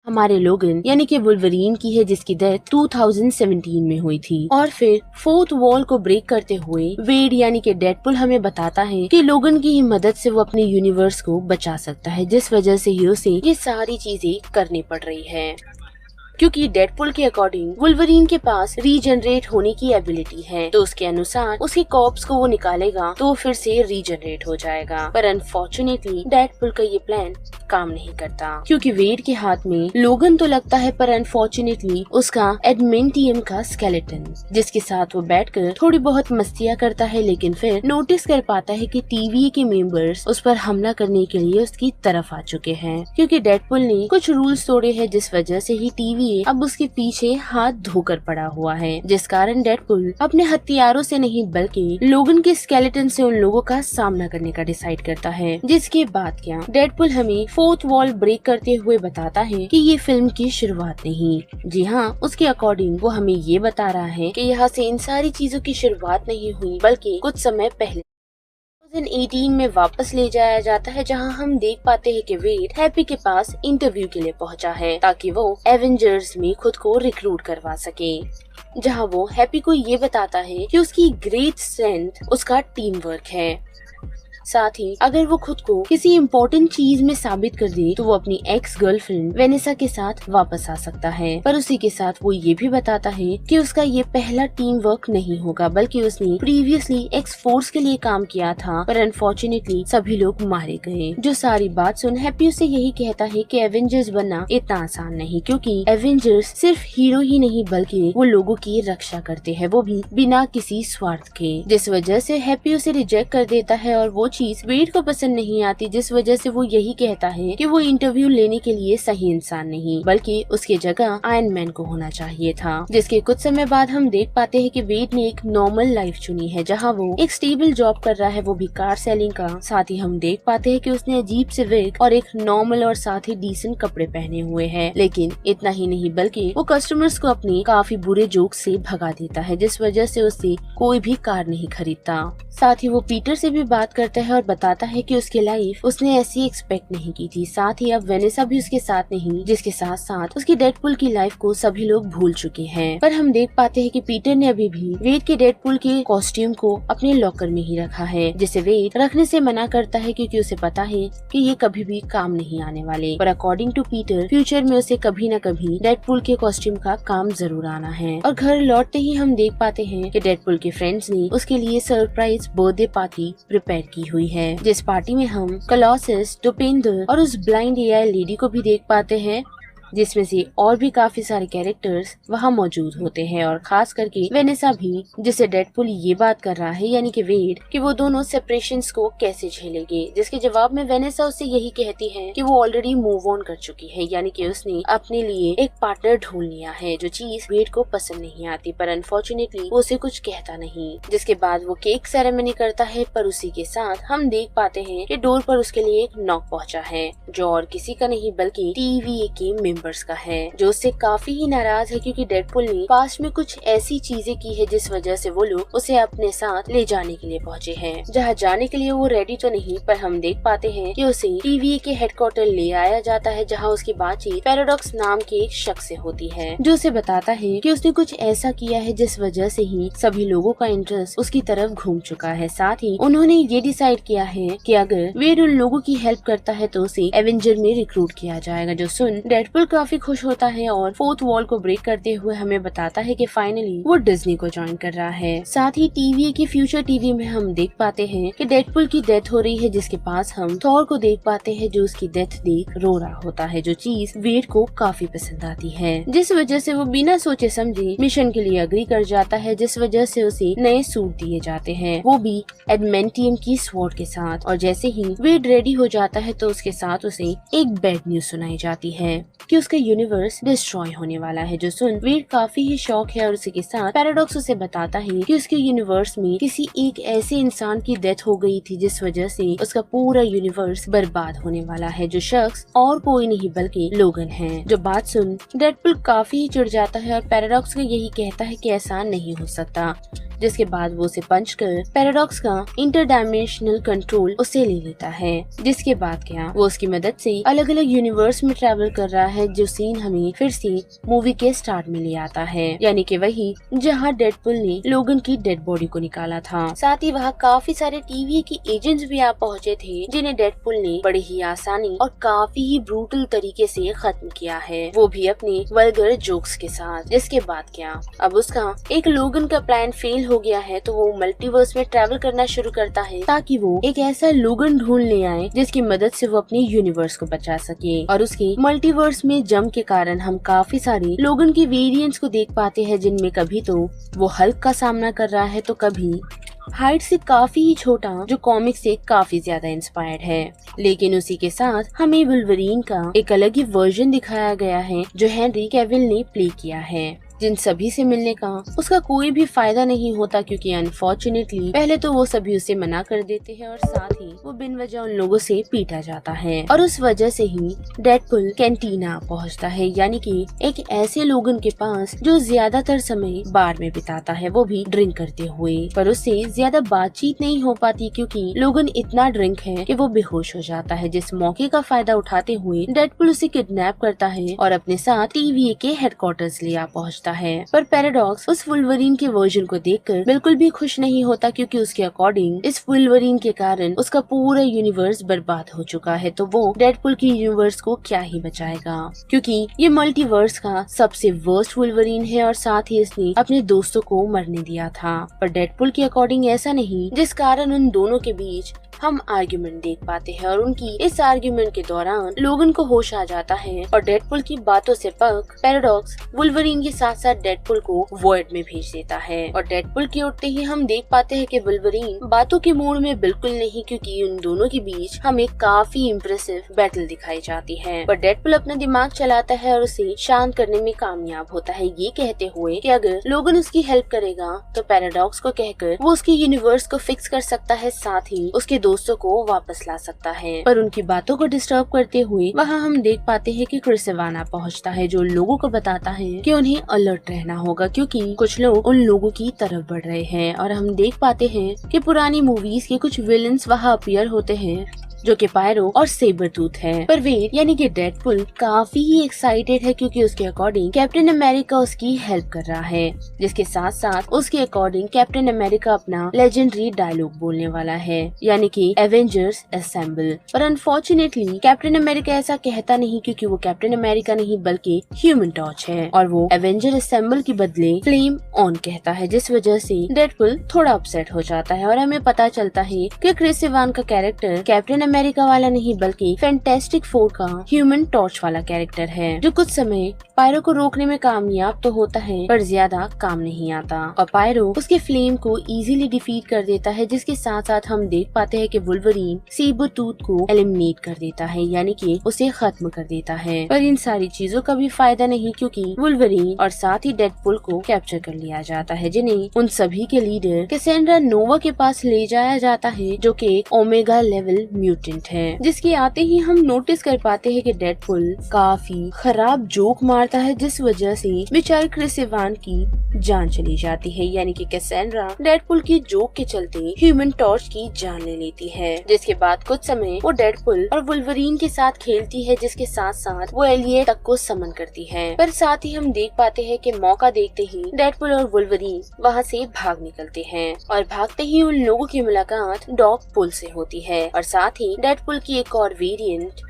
हमारे लोगन यानी कि वुल्वरीन की है, जिसकी डेथ 2017 में हुई थी। और फिर फोर्थ वॉल को ब्रेक करते हुए वेड यानी कि डेडपुल हमें बताता है कि लोगन की ही मदद से वो अपने यूनिवर्स को बचा सकता है, जिस वजह से ही उसे ये सारी चीजें करनी पड़ रही है। क्योंकि डेडपुल के अकॉर्डिंग वुल्वरीन के पास रीजनरेट होने की एबिलिटी है, तो उसके अनुसार उसके कॉर्प्स को वो निकालेगा तो फिर से रीजनरेट हो जाएगा। पर अनफॉर्चुनेटली डेडपुल का ये प्लान काम नहीं करता, क्योंकि वेड के हाथ में लोगन तो लगता है, पर अनफॉर्चुनेटली उसका एडमेंटियम का स्केलेटन, जिसके साथ वो बैठकर थोड़ी बहुत मस्तियाँ करता है, लेकिन फिर नोटिस कर पाता है कि टीवीए के मेंबर्स उस पर हमला करने के लिए उसकी तरफ आ चुके हैं, क्योंकि डेडपुल ने कुछ रूल्स तोड़े हैं, जिस वजह से ही टीवी अब उसके पीछे हाथ धोकर पड़ा हुआ है, जिस कारण डेडपुल अपने हथियारों से नहीं बल्कि लोगन के स्केलेटन से उन लोगों का सामना करने का डिसाइड करता है। जिसके बाद क्या डेडपुल हमें फोर्थ वॉल ब्रेक करते हुए बताता है कि ये फिल्म की शुरुआत नहीं, जी हाँ, उसके अकॉर्डिंग वो हमें ये बता रहा है कि यहाँ से इन सारी चीजों की शुरुआत नहीं हुई, बल्कि कुछ समय पहले 2018 में वापस ले जाया जाता है, जहां हम देख पाते हैं कि वेड हैप्पी के पास इंटरव्यू के लिए पहुंचा है, ताकि वो एवेंजर्स में खुद को रिक्रूट करवा सके। जहां वो हैप्पी को ये बताता है कि उसकी ग्रेट स्ट्रेंथ उसका टीम वर्क है। साथ ही अगर वो खुद को किसी इम्पोर्टेंट चीज में साबित कर दे तो वो अपनी एक्स गर्लफ्रेंड वेनेसा के साथ वापस आ सकता है। पर उसी के साथ वो ये भी बताता है कि उसका ये पहला टीम वर्क नहीं होगा, बल्कि उसने प्रीवियसली एक्स फोर्स के लिए काम किया था, पर अनफॉर्चुनेटली सभी लोग मारे गए। जो सारी बात सुन हैप्पी उसे यही कहता है कि एवेंजर्स बनना इतना आसान नहीं, क्योंकि एवेंजर्स सिर्फ हीरो ही नहीं बल्कि वो लोगों की रक्षा करते हैं, वो भी बिना किसी स्वार्थ के। जिस वजह से हैप्पी उसे रिजेक्ट कर देता है और वो चीज वेड को पसंद नहीं आती, जिस वजह से वो यही कहता है कि वो इंटरव्यू लेने के लिए सही इंसान नहीं, बल्कि उसके जगह आयरन मैन को होना चाहिए था। जिसके कुछ समय बाद हम देख पाते हैं कि वेड ने एक नॉर्मल लाइफ चुनी है, जहां वो एक स्टेबल जॉब कर रहा है, वो भी कार सेलिंग का। साथ ही हम देख पाते हैं कि उसने अजीब से विग और एक नॉर्मल और साथ ही डिसेंट कपड़े पहने हुए हैं। लेकिन इतना ही नहीं बल्कि वो कस्टमर्स को अपने काफी बुरे जोक से भगा देता है, जिस वजह से उससे कोई भी कार नहीं खरीदता। साथ ही वो पीटर से भी बात करता है और बताता है कि उसकी लाइफ उसने ऐसी एक्सपेक्ट नहीं की थी। साथ ही अब वेनेसा भी उसके साथ नहीं, जिसके साथ साथ उसकी डेडपुल की लाइफ को सभी लोग भूल चुके हैं। पर हम देख पाते हैं कि पीटर ने अभी भी वेड के डेडपुल के कॉस्ट्यूम को अपने लॉकर में ही रखा है, जिसे वेड रखने से मना करता है, क्योंकि उसे पता है कि ये कभी भी काम नहीं आने वाले। पर अकॉर्डिंग टू पीटर फ्यूचर में उसे कभी न कभी डेडपुल के कॉस्ट्यूम का काम जरूर आना है। और घर लौटते ही हम देख पाते हैं कि डेडपुल के फ्रेंड्स ने उसके लिए सरप्राइज बर्थडे पार्टी प्रिपेयर की हुई है, जिस पार्टी में हम कलॉसस, डोपेंदर और उस ब्लाइंड एआई लेडी को भी देख पाते हैं, जिसमें से और भी काफी सारे कैरेक्टर्स वहाँ मौजूद होते हैं, और खास करके वेनेसा भी, जिसे डेडपुल ये बात कर रहा है यानी कि वेड कि वो दोनों सेपरेशंस को कैसे झेलेंगे। जिसके जवाब में वेनेसा उससे यही कहती है कि वो ऑलरेडी मूव ऑन कर चुकी है, यानी कि उसने अपने लिए एक पार्टनर ढूंढ लिया है, जो चीज वेड को पसंद नहीं आती। पर अनफॉर्चुनेटली वो उसे कुछ कहता नहीं। जिसके बाद वो केक सेरेमनी करता है, पर उसी के साथ हम देख पाते हैं कि डोर पर उसके लिए एक नॉक पहुंचा है, जो और किसी का नहीं बल्कि टीवीए के का है, जो उससे काफी ही नाराज है, क्योंकि डेडपुल ने पास्ट में कुछ ऐसी चीजें की है जिस वजह से वो लोग उसे अपने साथ ले जाने के लिए पहुंचे हैं। जहां जाने के लिए वो रेडी तो नहीं, पर हम देख पाते हैं कि उसे टीवीए के हेडक्वार्टर ले आया जाता है, जहां उसकी बातचीत पैराडॉक्स नाम के एक शख्स से होती है, जो उसे बताता है कि उसने कुछ ऐसा किया है जिस वजह से ही सभी लोगों का इंटरेस्ट उसकी तरफ घूम चुका है। साथ ही उन्होंने ये डिसाइड किया है कि अगर वेड उन लोगों की हेल्प करता है तो उसे एवेंजर में रिक्रूट किया जाएगा। जो सुन डेडपुल काफी खुश होता है और फोर्थ वॉल को ब्रेक करते हुए हमें बताता है कि फाइनली वो डिज्नी को ज्वाइन कर रहा है। साथ ही टीवी के फ्यूचर टीवी में हम देख पाते हैं कि डेडपुल की डेथ हो रही है, जिसके पास हम थॉर को देख पाते हैं, जो उसकी डेथ देख रो रहा होता है, जो चीज वेड को काफी पसंद आती है। जिस वजह से वो बिना सोचे समझे मिशन के लिए अग्री कर जाता है, जिस वजह से उसे नए सूट दिए जाते हैं, वो भी एडमेंटियम की स्वॉर्ड के साथ। और जैसे ही वेड रेडी हो जाता है तो उसके साथ उसे एक बैड न्यूज सुनाई जाती है कि उसका यूनिवर्स डिस्ट्रॉय होने वाला है। जो सुन वेड काफी ही शॉक है, और उसी के साथ पैराडॉक्स उसे बताता है कि उसके यूनिवर्स में किसी एक ऐसे इंसान की डेथ हो गई थी, जिस वजह से उसका पूरा यूनिवर्स बर्बाद होने वाला है, जो शख्स और कोई नहीं बल्कि लोगन है। जो बात सुन डेडपुल काफी ही चिढ़ जाता है और पैराडॉक्स को यही कहता है कि ऐसा नहीं हो सकता, जिसके बाद वो उसे पंच कर पैराडॉक्स का इंटरडायमेंशनल कंट्रोल उसे ले लेता है। जिसके बाद क्या वो उसकी मदद से अलग अलग यूनिवर्स में ट्रैवल कर रहा है, जो सीन हमें फिर से मूवी के स्टार्ट में ले आता है, यानी कि वही जहाँ डेडपुल ने लोगन की डेड बॉडी को निकाला था। साथ ही वहाँ काफी सारे टीवी के एजेंट्स भी आ पहुँचे थे, जिन्हें डेडपुल ने बड़ी ही आसानी और काफी ही ब्रूटल तरीके से खत्म किया है, वो भी अपने वल्गर जोक्स के साथ। जिसके बाद क्या अब उसका एक लोगन का प्लान फेल हो गया है, तो वो मल्टीवर्स में ट्रैवल करना शुरू करता है ताकि वो एक ऐसा लोगन ढूंढ ले आए जिसकी मदद से वो अपने यूनिवर्स को बचा सके। और उसके मल्टीवर्स में जंप के कारण हम काफी सारे लोगन के वेरिएंट्स को देख पाते हैं, जिनमें कभी तो वो हल्क का सामना कर रहा है, तो कभी हाइट से काफी ही छोटा, जो कॉमिक से काफी ज्यादा इंस्पायर्ड है। लेकिन उसी के साथ हमें वुल्वरीन का एक अलग ही वर्जन दिखाया गया है, जो हेनरी कैविल ने प्ले किया है। जिन सभी से मिलने का उसका कोई भी फायदा नहीं होता, क्योंकि अनफॉर्चुनेटली पहले तो वो सभी उसे मना कर देते हैं और साथ ही वो बिन वजह उन लोगों से पीटा जाता है। और उस वजह से ही डेडपुल कैंटीना पहुंचता है, यानी कि एक ऐसे लोगन के पास जो ज्यादातर समय बार में बिताता है, वो भी ड्रिंक करते हुए। पर उससे ज्यादा बातचीत नहीं हो पाती, क्योंकि लोगन इतना ड्रिंक है कि वो बेहोश हो जाता है। जिस मौके का फायदा उठाते हुए डेडपुल उसे किडनैप करता है और अपने साथ TVA के हेडक्वार्टर्स ले आ पहुँचता है। पर पैराडॉक्स उस वुल्वरीन के वर्जन को देखकर बिल्कुल भी खुश नहीं होता, क्योंकि उसके अकॉर्डिंग इस वुल्वरीन के कारण उसका पूरा यूनिवर्स बर्बाद हो चुका है, तो वो डेडपुल के यूनिवर्स को क्या ही बचाएगा, क्योंकि ये मल्टीवर्स का सबसे वर्स्ट वुल्वरीन है और साथ ही इसने अपने दोस्तों को मरने दिया था। पर डेडपुल के अकॉर्डिंग ऐसा नहीं, जिस कारण उन दोनों के बीच हम आर्ग्यूमेंट देख पाते हैं और उनकी इस आर्ग्यूमेंट के दौरान लोगन को होश आ जाता है और डेडपुल की बातों से पक पैराडॉक्स वुल्वरीन के साथ साथ डेडपुल को वॉइड में भेज देता है। और डेडपुल के उठते ही हम देख पाते हैं कि वुल्वरीन बातों के मूड में बिल्कुल नहीं, क्योंकि उन दोनों के बीच हमें काफी इम्प्रेसिव बैटल दिखाई जाती है। पर डेडपुल अपना दिमाग चलाता है और उसे शांत करने में कामयाब होता है, ये कहते हुए कि अगर लोगन उसकी हेल्प करेगा तो पैराडॉक्स को कहकर वो उसके यूनिवर्स को फिक्स कर सकता है, साथ ही उसके दोस्तों को वापस ला सकता है। पर उनकी बातों को डिस्टर्ब करते हुए वहाँ हम देख पाते हैं कि क्रिस इवाना पहुँचता है, जो लोगों को बताता है कि उन्हें अलर्ट रहना होगा, क्योंकि कुछ लोग उन लोगों की तरफ बढ़ रहे हैं। और हम देख पाते हैं कि पुरानी मूवीज के कुछ विलन्स वहाँ अपीयर होते हैं, जो कि पायरो और सेबरटूथ है। पर वे यानी कि डेडपुल काफी ही एक्साइटेड है, क्योंकि उसके अकॉर्डिंग कैप्टन अमेरिका उसकी हेल्प कर रहा है, जिसके साथ साथ उसके अकॉर्डिंग कैप्टन अमेरिका अपना लेजेंडरी डायलॉग बोलने वाला है, यानी कि एवेंजर्स असेंबल। पर अनफॉर्चुनेटली कैप्टन अमेरिका ऐसा कहता नहीं, क्योंकि वो कैप्टन अमेरिका नहीं बल्कि ह्यूमन टॉर्च है और वो एवेंजर असेंबल के बदले फ्लेम ऑन कहता है, जिस वजह से डेडपुल थोड़ा अपसेट हो जाता है। और हमें पता चलता है कि क्रिस इवान का कैरेक्टर कैप्टन अमेरिका वाला नहीं बल्कि फैंटास्टिक फोर का ह्यूमन टॉर्च वाला कैरेक्टर है, जो कुछ समय पायरो को रोकने में कामयाब तो होता है पर ज्यादा काम नहीं आता और पायरो उसके फ्लेम को इजीली डिफीट कर देता है, जिसके साथ साथ हम देख पाते हैं कि वुल्वरीन सेबरटूथ को एलिमिनेट कर देता है, यानी कि उसे खत्म कर देता है। पर इन सारी चीजों का भी फायदा नहीं, क्योंकि वुल्वरीन और साथ ही डेडपुल को कैप्चर कर लिया जाता है, जिन्हें उन सभी के लीडर कैसेंड्रा नोवा के पास ले जाया जाता है, जो कि एक ओमेगा लेवल म्यूटेंट है। जिसके आते ही हम नोटिस कर पाते हैं कि डेडपुल काफी खराब जोक मारता है, जिस वजह से बेचारे क्रिस इवान की जान चली जाती है, यानी कि कैसेंड्रा डेडपुल की जोक के चलते ह्यूमन टॉर्च की जान ले लेती है। जिसके बाद कुछ समय वो डेडपुल और वुल्वरीन के साथ खेलती है, जिसके साथ साथ वो एलियट तक को समन करती है। पर साथ ही हम देख पाते हैं कि मौका देखते ही डेडपुल और वुल्वरीन वहाँ से भाग निकलते हैं और भागते ही उन लोगों की मुलाकात डॉग पुल से होती है और साथ ही डेडपुल की एक और वेरिएंट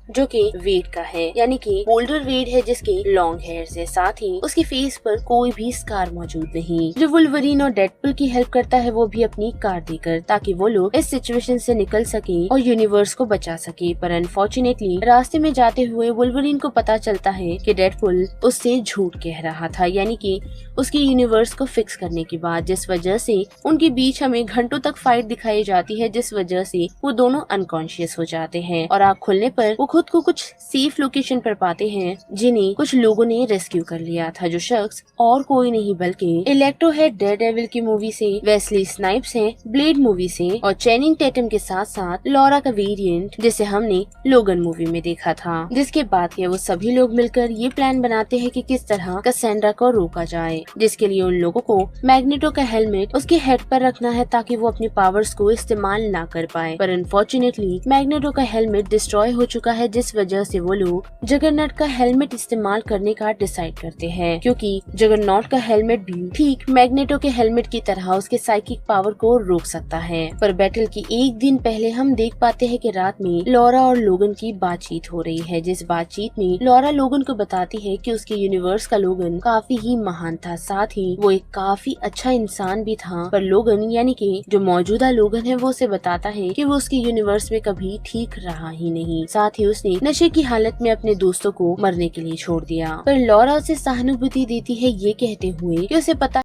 जो कि वेड का है, यानी कि बोल्डर वेड है, जिसके लॉन्ग हेयर्स है, साथ ही उसके फेस पर कोई भी स्कार मौजूद नहीं। जो वुल्वरीन और डेडपुल की हेल्प करता है, वो भी अपनी कार देकर, ताकि वो लोग इस सिचुएशन से निकल सके और यूनिवर्स को बचा सके। पर अनफॉर्चुनेटली रास्ते में जाते हुए वुल्वरीन को पता चलता है कि डेडपुल उससे झूठ कह रहा था, यानी कि उसके यूनिवर्स को फिक्स करने के बाद, जिस वजह से उनके बीच हमें घंटों तक फाइट दिखाई जाती है, जिस वजह से वो दोनों अनकॉन्शियस हो जाते हैं और आँख खुलने पर वो खुद को कुछ सेफ लोकेशन पर पाते हैं जिन्हें कुछ लोगों ने रेस्क्यू कर लिया था। जो शख्स और कोई नहीं बल्कि इलेक्ट्रो है डेयरडेविल की मूवी से, वेस्ली स्नाइप्स है ब्लेड मूवी से और चैनिंग टैटम के साथ साथ लॉरा का वेरिएंट जिसे हमने लोगन मूवी में देखा था। जिसके बाद के वो सभी लोग मिलकर ये प्लान बनाते हैं कि किस तरह कैसेंड्रा को रोका जाए, जिसके लिए उन लोगों को मैग्नेटो का हेलमेट उसके हेड पर रखना है ताकि वो अपनी पावर्स को इस्तेमाल ना कर पाए। पर अनफॉर्चुनेटली मैग्नेटो का हेलमेट डिस्ट्रॉय हो चुका है, जिस वजह से वो लोग जगरनॉट का हेलमेट इस्तेमाल करने का डिसाइड करते हैं, क्योंकि जगरनॉट का हेलमेट भी ठीक मैग्नेटो के हेलमेट की तरह उसके साइकिक पावर को रोक सकता है। पर बैटल की एक दिन पहले हम देख पाते हैं कि रात में लॉरा और लोगन की बातचीत हो रही है, जिस बातचीत में लॉरा लोगन को बताती है कि उसके यूनिवर्स का लोगन काफी ही महान था, साथ ही वो एक काफी अच्छा इंसान भी था। पर लोगन यानी कि जो मौजूदा लोगन है वो उसे बताता है कि वो उसके यूनिवर्स में कभी ठीक रहा ही नहीं, साथ ही उसने नशे की हालत में अपने दोस्तों को मरने के लिए छोड़ दिया। पर लॉरा उसे सहानुभूति देती है ये कहते हुए कि उसे पता